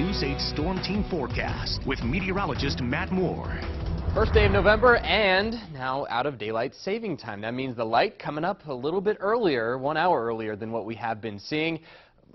News 8 Storm Team Forecast with meteorologist Matt Moore. First day of November and now out of daylight saving time. That means the light coming up a little bit earlier, 1 hour earlier than what we have been seeing.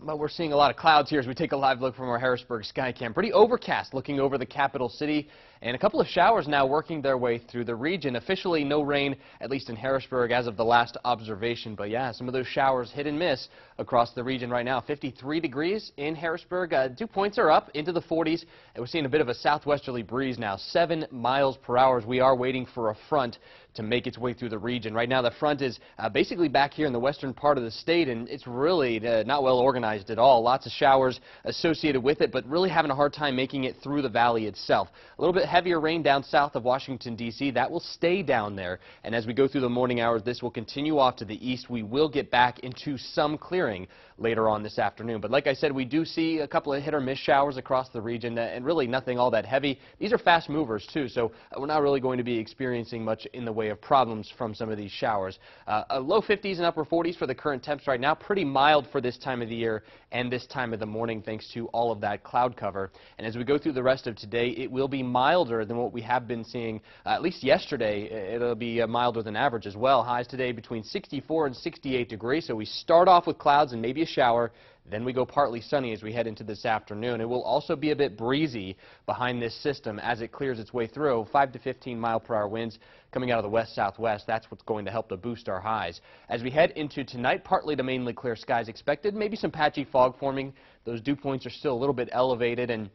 But we're seeing a lot of clouds here as we take a live look from our Harrisburg Skycam. Pretty overcast looking over the capital city, and a couple of showers now working their way through the region. Officially no rain, at least in Harrisburg as of the last observation. But yeah, some of those showers hit and miss across the region right now. 53 degrees in Harrisburg. Dew points are up into the 40s, and we're seeing a bit of a southwesterly breeze now, 7 miles per hour. We are waiting for a front to make its way through the region. Right now the front is basically back here in the western part of the state, and it's really not well organized at all. Lots of showers associated with it, but really having a hard time making it through the valley itself. A little bit heavier rain down south of Washington, D.C. That will stay down there, and as we go through the morning hours, this will continue off to the east. We will get back into some clearing later on this afternoon. But like I said, we do see a couple of hit or miss showers across the region, and really nothing all that heavy. These are fast movers too, so we're not really going to be experiencing much in the way of problems from some of these showers. Low 50s and upper 40s for the current temps right now. Pretty mild for this time of the year and this time of the morning, thanks to all of that cloud cover. And as we go through the rest of today, it will be milder than what we have been seeing. At least yesterday, it'll be milder than average as well. Highs today between 64 and 68 degrees. So we start off with clouds and maybe a shower. Then we go partly sunny as we head into this afternoon. It will also be a bit breezy behind this system as it clears its way through. 5 to 15 mile per hour winds coming out of the west-southwest. That's what's going to help to boost our highs. As we head into tonight, partly to mainly clear skies expected. Maybe some patchy fog forming. Those dew points are still a little bit elevated, and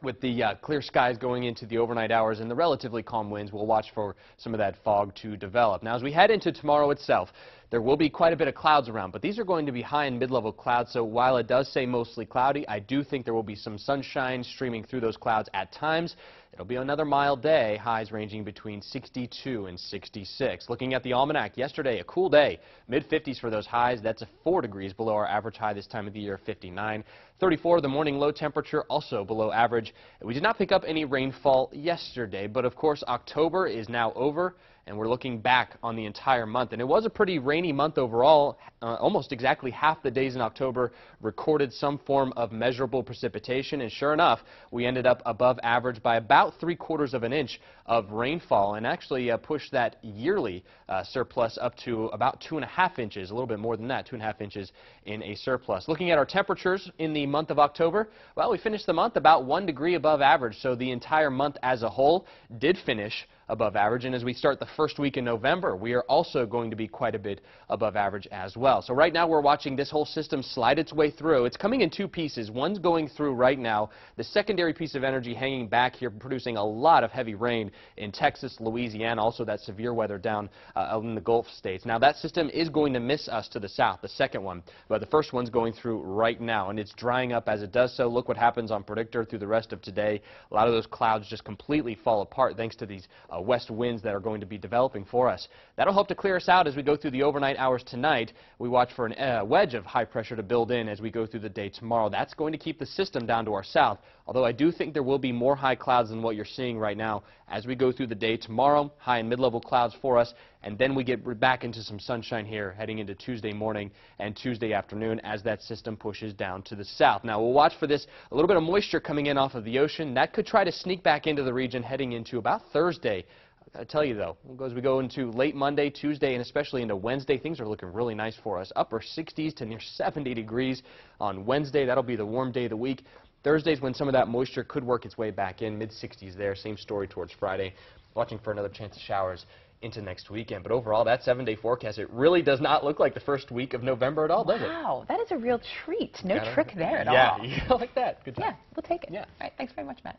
with the clear skies going into the overnight hours and the relatively calm winds, we'll watch for some of that fog to develop. Now, as we head into tomorrow itself, there will be quite a bit of clouds around, but these are going to be high and mid-level clouds, so while it does say mostly cloudy, I do think there will be some sunshine streaming through those clouds at times. It'll be another mild day, highs ranging between 62 and 66. Looking at the almanac, yesterday, a cool day, mid-50s for those highs. That's 4 degrees below our average high this time of the year, 59. 34, the morning low temperature, also below average. We did not pick up any rainfall yesterday, but of course, October is now over, and we're looking back on the entire month. And it was a pretty rainy month overall. Almost exactly half the days in October recorded some form of measurable precipitation, and sure enough, we ended up above average by about 3/4 of an inch of rainfall, and actually pushed that yearly surplus up to about 2.5 inches, a little bit more than that, 2.5 inches in a surplus. Looking at our temperatures in the month of October, well, we finished the month about 1 degree above average, so the entire month as a whole did finish above average. And as we start the first week in November, we are also going to be quite a bit above average as well. So right now we're watching this whole system slide its way through. It's coming in two pieces. One's going through right now. The secondary piece of energy hanging back here, producing a lot of heavy rain in Texas, Louisiana, also that severe weather down in the Gulf states. Now that system is going to miss us to the south, the second one, but the first one's going through right now, and it's drying up as it does so. Look what happens on Predictor through the rest of today. A lot of those clouds just completely fall apart thanks to these west winds that are going to be developing for us. That'll help to clear us out as we go through the overnight hours tonight. We watch for a wedge of high pressure to build in as we go through the day tomorrow. That's going to keep the system down to our south, although I do think there will be more high clouds than what you're seeing right now as we go through the day tomorrow. High and mid-level clouds for us, and then we get back into some sunshine here heading into Tuesday morning and Tuesday afternoon as that system pushes down to the south. Now we'll watch for this, a little bit of moisture coming in off of the ocean. That could try to sneak back into the region heading into about Thursday. I tell you though, as we go into late Monday, Tuesday, and especially into Wednesday, things are looking really nice for us. Upper 60s to near 70 degrees on Wednesday. That'll be the warm day of the week. Thursday's when some of that moisture could work its way back in, mid-60s there. Same story towards Friday. Watching for another chance of showers into next weekend. But overall, that 7-day forecast, it really does not look like the first week of November at all, does it? Wow, that is a real treat. No trick there at all. Yeah, you like that. Good job. Yeah, we'll take it. Yeah. All right, thanks very much, Matt.